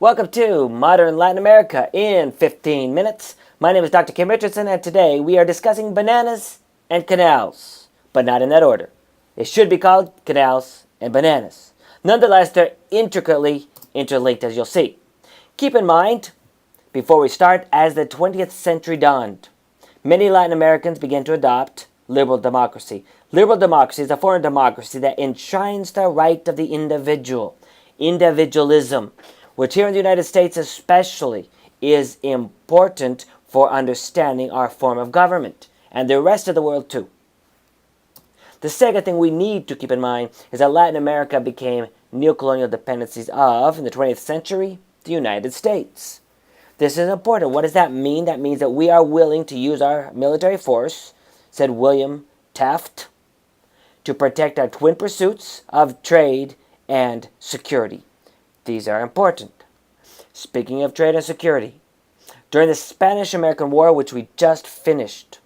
Welcome to Modern Latin America in 15 minutes. My name is Dr. Kim Richardson, and today we are discussing bananas and canals, but not in that order. It should be called canals and bananas. Nonetheless, they're intricately interlinked, as you'll see. Keep in mind, before we start, as the 20th century dawned, many Latin Americans began to adopt liberal democracy. Liberal democracy is a foreign democracy that enshrines the right of the individual, individualism, which here in the United States especially is important for understanding our form of government, and the rest of the world too. The second thing we need to keep in mind is that Latin America became neocolonial dependencies of, in the 20th century, the United States. This is important. What does that mean? That means that we are willing to use our military force, said William Taft, to protect our twin pursuits of trade and security. These are important. Speaking of trade and security, during the Spanish-American War, which we just finished,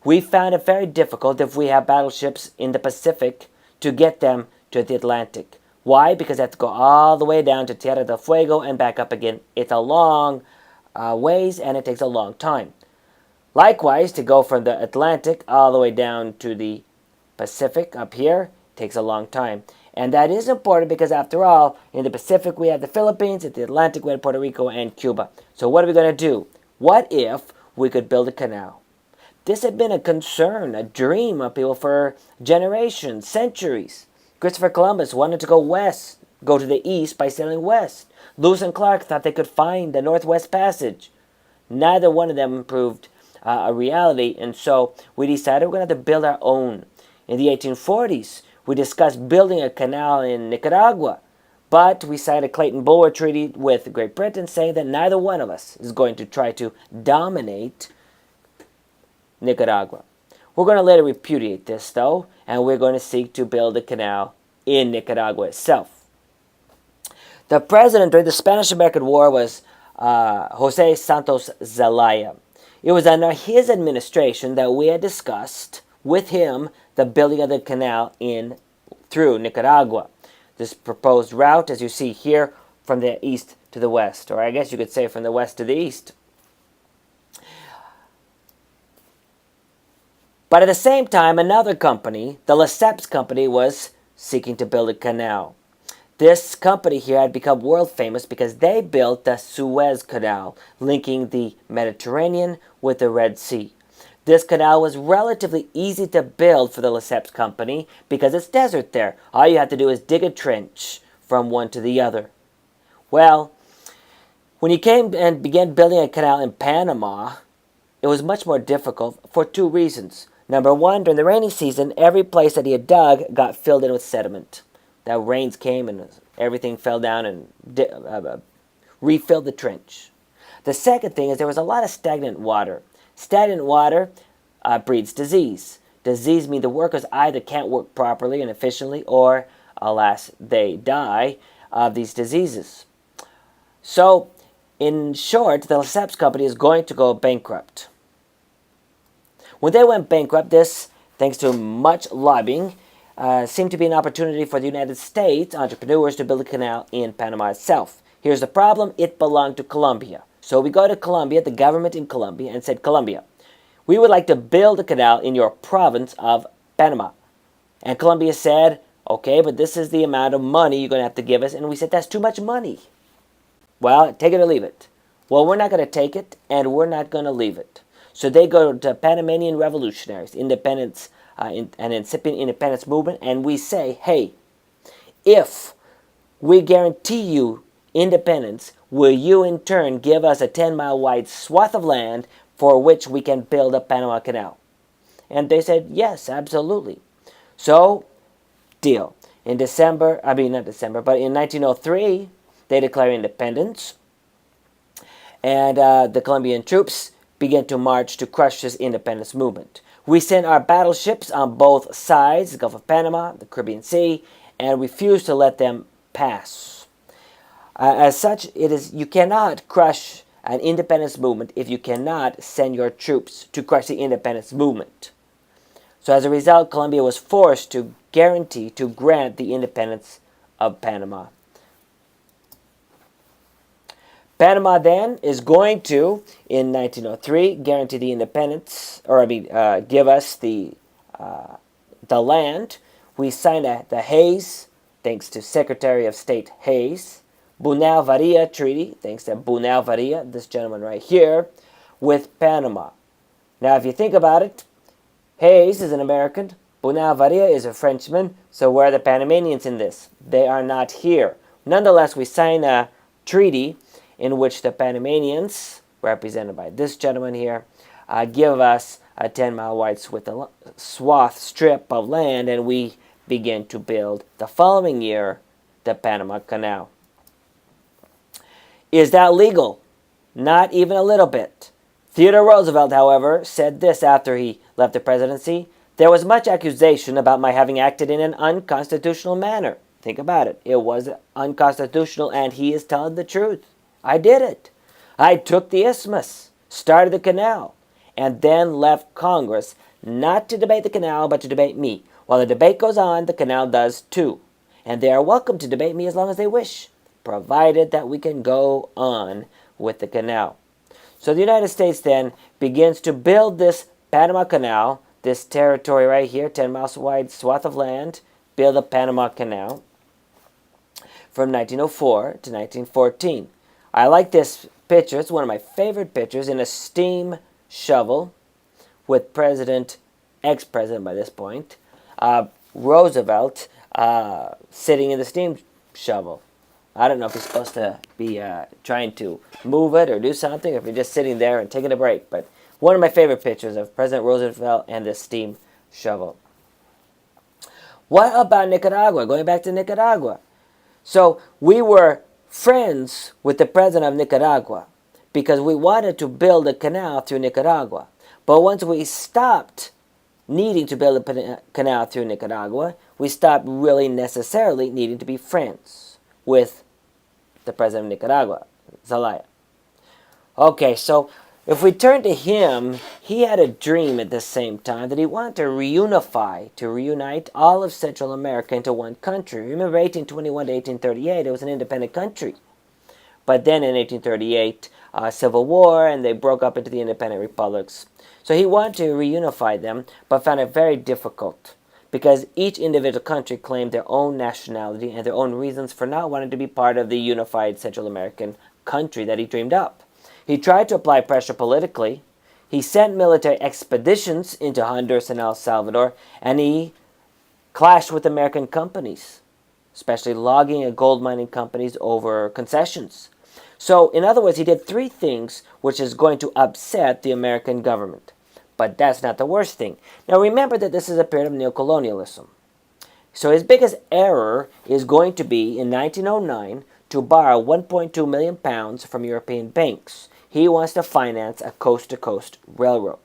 we found it very difficult if we have battleships in the Pacific to get them to the Atlantic. Why? Because they have to go all the way down to Tierra del Fuego and back up again. It's a long ways and it takes a long time. Likewise, to go from the Atlantic all the way down to the Pacific up here takes a long time. And that is important because, after all, in the Pacific we have the Philippines, in the Atlantic we have Puerto Rico and Cuba. So what are we going to do? What if we could build a canal? This had been a concern, a dream of people for generations, centuries. Christopher Columbus wanted to go west, go to the east by sailing west. Lewis and Clark thought they could find the Northwest Passage. Neither one of them proved a reality, and so we decided we're going to have to build our own. In the 1840s, we discussed building a canal in Nicaragua, but we signed a Clayton-Bulwer Treaty with Great Britain saying that neither one of us is going to try to dominate Nicaragua. We're going to later repudiate this, though, and we're going to seek to build a canal in Nicaragua itself. The president during the Spanish-American War was Jose Santos Zelaya. It was under his administration that we had discussed with him the building of the canal through Nicaragua. This proposed route, as you see here, from the east to the west, or I guess you could say from the west to the east. But at the same time, another company, the Lesseps Company, was seeking to build a canal. This company here had become world famous because they built the Suez Canal, linking the Mediterranean with the Red Sea. This canal was relatively easy to build for the Lesseps Company because it's desert there. All you have to do is dig a trench from one to the other. Well, when he came and began building a canal in Panama, it was much more difficult for two reasons. Number one, during the rainy season, every place that he had dug got filled in with sediment. The rains came and everything fell down and refilled the trench. The second thing is there was a lot of stagnant water. Stagnant water breeds disease. Disease means the workers either can't work properly and efficiently or, alas, they die of these diseases. So, in short, the Lesseps Company is going to go bankrupt. When they went bankrupt, this, thanks to much lobbying, seemed to be an opportunity for the United States entrepreneurs to build a canal in Panama itself. Here's the problem. It belonged to Colombia. So we go to Colombia, the government in Colombia, and said, Colombia, we would like to build a canal in your province of Panama. And Colombia said, okay, but this is the amount of money you're going to have to give us. And we said, that's too much money. Well, take it or leave it. Well, we're not going to take it, and we're not going to leave it. So they go to Panamanian revolutionaries, independence, and incipient independence movement, and we say, hey, if we guarantee you independence, will you in turn give us a 10-mile wide swath of land for which we can build a Panama Canal? And they said, yes, absolutely. So, deal. In not December, but in 1903, they declare independence, and the Colombian troops began to march to crush this independence movement. We sent our battleships on both sides, the Gulf of Panama, the Caribbean Sea, and refused to let them pass. As such, you cannot crush an independence movement if you cannot send your troops to crush the independence movement. So as a result, Colombia was forced to grant the independence of Panama. Panama then is going to, in 1903, guarantee the independence, give us the land. We signed the Hays, thanks to Secretary of State Hays-Bunau-Varilla Treaty, thanks to Bunau-Varilla, this gentleman right here, with Panama. Now, if you think about it, Hays is an American, Bunau-Varilla is a Frenchman, so where are the Panamanians in this? They are not here. Nonetheless, we sign a treaty in which the Panamanians, represented by this gentleman here, give us a 10-mile wide swath strip of land, and we begin to build the following year the Panama Canal. Is that legal? Not even a little bit. Theodore Roosevelt, however, said this after he left the presidency: "There was much accusation about my having acted in an unconstitutional manner." Think about it. It was unconstitutional, and he is telling the truth. I did it. I took the isthmus, started the canal, and then left Congress, not to debate the canal, but to debate me. While the debate goes on, the canal does too. And they are welcome to debate me as long as they wish, provided that we can go on with the canal. So the United States then begins to build this Panama Canal, this territory right here, 10 miles wide swath of land, build the Panama Canal from 1904 to 1914. I like this picture. It's one of my favorite pictures, in a steam shovel with ex-president by this point, Roosevelt, sitting in the steam shovel. I don't know if he's supposed to be trying to move it or do something, or if he's just sitting there and taking a break. But one of my favorite pictures of President Roosevelt and this steam shovel. What about Nicaragua? Going back to Nicaragua. So we were friends with the president of Nicaragua because we wanted to build a canal through Nicaragua. But once we stopped needing to build a canal through Nicaragua, we stopped really necessarily needing to be friends with the president of Nicaragua, Zelaya. Okay, so if we turn to him, he had a dream at the same time that he wanted to reunite all of Central America into one country. Remember, 1821 to 1838, it was an independent country. But then in 1838, Civil War, and they broke up into the independent republics. So he wanted to reunify them, but found it very difficult because each individual country claimed their own nationality and their own reasons for not wanting to be part of the unified Central American country that he dreamed up. He tried to apply pressure politically. He sent military expeditions into Honduras and El Salvador, and he clashed with American companies, especially logging and gold mining companies over concessions. So, in other words, he did three things which is going to upset the American government. But that's not the worst thing. Now remember that this is a period of neocolonialism. So his biggest error is going to be in 1909 to borrow 1.2 million pounds from European banks. He wants to finance a coast-to-coast railroad.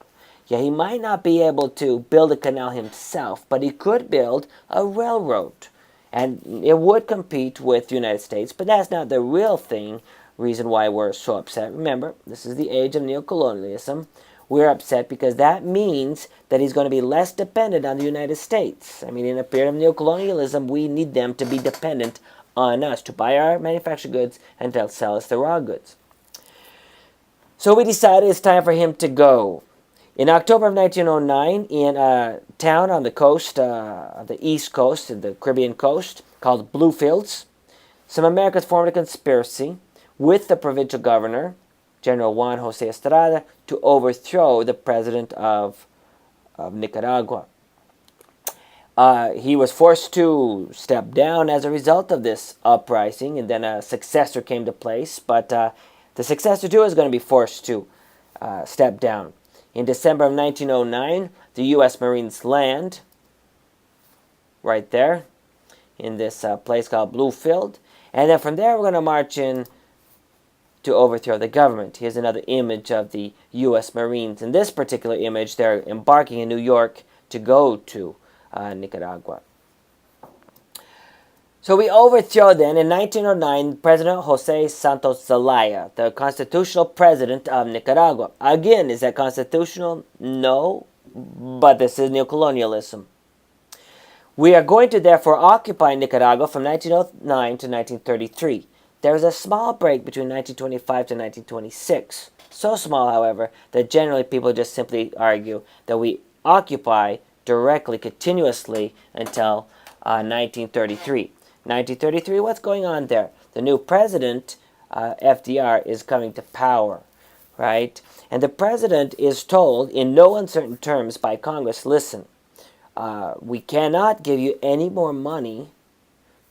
Yeah, he might not be able to build a canal himself, but he could build a railroad. And it would compete with the United States, but that's not the real reason why we're so upset. Remember, this is the age of neocolonialism. We're upset because that means that he's going to be less dependent on the United States. I mean, in a period of neocolonialism, we need them to be dependent on us, to buy our manufactured goods and to sell us the raw goods. So we decided it's time for him to go. In October of 1909, in a town on the coast, the east coast, the Caribbean coast, called Bluefields, some Americans formed a conspiracy with the provincial governor, General Juan Jose Estrada, to overthrow the president of Nicaragua. He was forced to step down as a result of this uprising, and then a successor came to place, but the successor too is going to be forced to step down. In December of 1909, the U.S. Marines land right there in this place called Bluefield, and then from there we're going to march in to overthrow the government. Here's another image of the U.S. Marines. In this particular image, they're embarking in New York to go to Nicaragua. So we overthrow then, in 1909, President Jose Santos Zelaya, the constitutional president of Nicaragua. Again, is that constitutional? No, but this is neocolonialism. We are going to therefore occupy Nicaragua from 1909 to 1933. There was a small break between 1925 to 1926. So small, however, that generally people just simply argue that we occupy directly, continuously until 1933. 1933, what's going on there? The new president, FDR, is coming to power, right? And the president is told in no uncertain terms by Congress, listen, we cannot give you any more money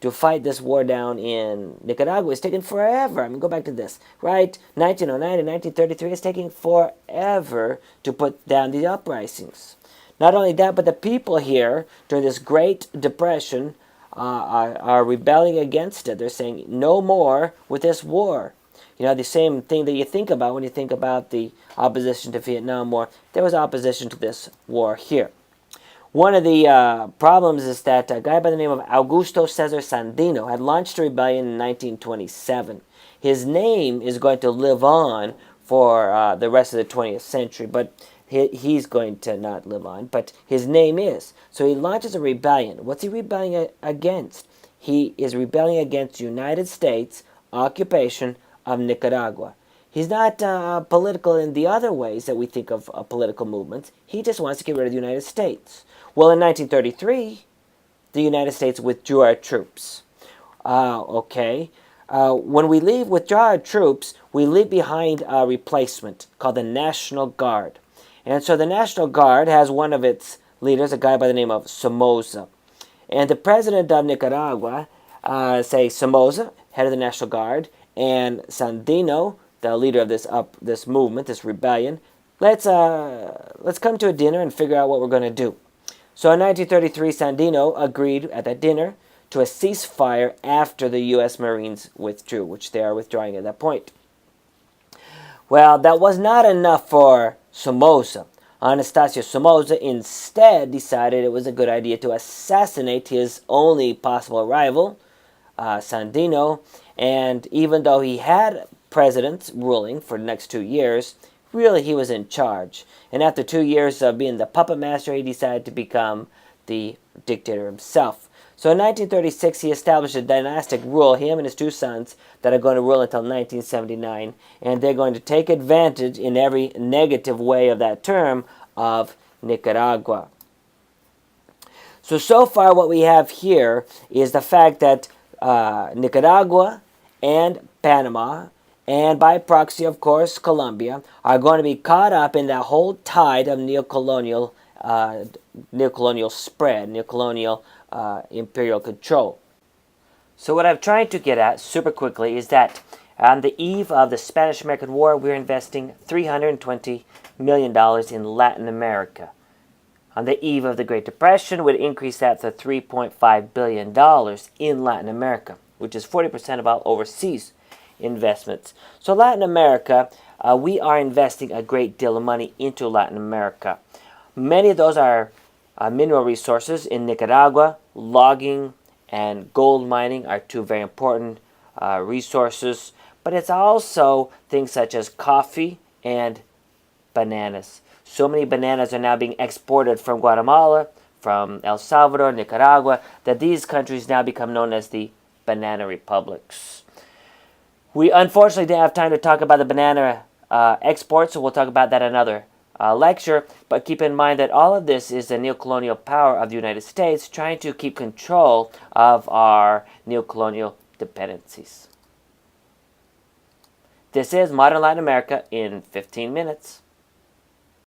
to fight this war down in Nicaragua. It's taking forever. I mean, go back to this, right? 1909 and 1933 is taking forever to put down the uprisings. Not only that, but the people here during this Great Depression are rebelling against it. They're saying no more with this war. You know, the same thing that you think about when you think about the opposition to Vietnam War. There was opposition to this war here. One of the problems is that a guy by the name of Augusto Cesar Sandino had launched a rebellion in 1927. His name is going to live on for the rest of the 20th century, but he's going to not live on, but his name is. So he launches a rebellion. What's he rebelling against? He is rebelling against the United States occupation of Nicaragua. He's not political in the other ways that we think of political movements. He just wants to get rid of the United States. Well, in 1933, the United States withdrew our troops. When we withdraw our troops, we leave behind a replacement called the National Guard. And so the National Guard has one of its leaders, a guy by the name of Somoza. And the president of Nicaragua, Somoza, head of the National Guard, and Sandino, the leader of this movement, this rebellion, let's come to a dinner and figure out what we're going to do. So in 1933, Sandino agreed at that dinner to a ceasefire after the U.S. Marines withdrew, which they are withdrawing at that point. Well, that was not enough for Somoza. Anastasio Somoza instead decided it was a good idea to assassinate his only possible rival, Sandino, and even though he had presidents ruling for the next 2 years, really he was in charge. And after 2 years of being the puppet master, he decided to become the dictator himself. So in 1936, he established a dynastic rule, him and his 2 sons, that are going to rule until 1979. And they're going to take advantage in every negative way of that term of Nicaragua. So far what we have here is the fact that Nicaragua and Panama, and by proxy, of course, Colombia, are going to be caught up in that whole tide of neocolonial spread, neocolonial imperial control. So what I'm trying to get at super quickly is that on the eve of the Spanish-American War, we're investing $320 million in Latin America. On the eve of the Great Depression, we'd increase that to $3.5 billion in Latin America, which is 40% of all overseas investments. So Latin America, we are investing a great deal of money into Latin America. Many of those are mineral resources. In Nicaragua, logging and gold mining are 2 very important resources. But it's also things such as coffee and bananas. So many bananas are now being exported from Guatemala, from El Salvador, Nicaragua, that these countries now become known as the banana republics. We unfortunately didn't have time to talk about the banana exports, so we'll talk about that in another lecture. But keep in mind that all of this is the neocolonial power of the United States trying to keep control of our neocolonial dependencies. This is Modern Latin America in 15 minutes.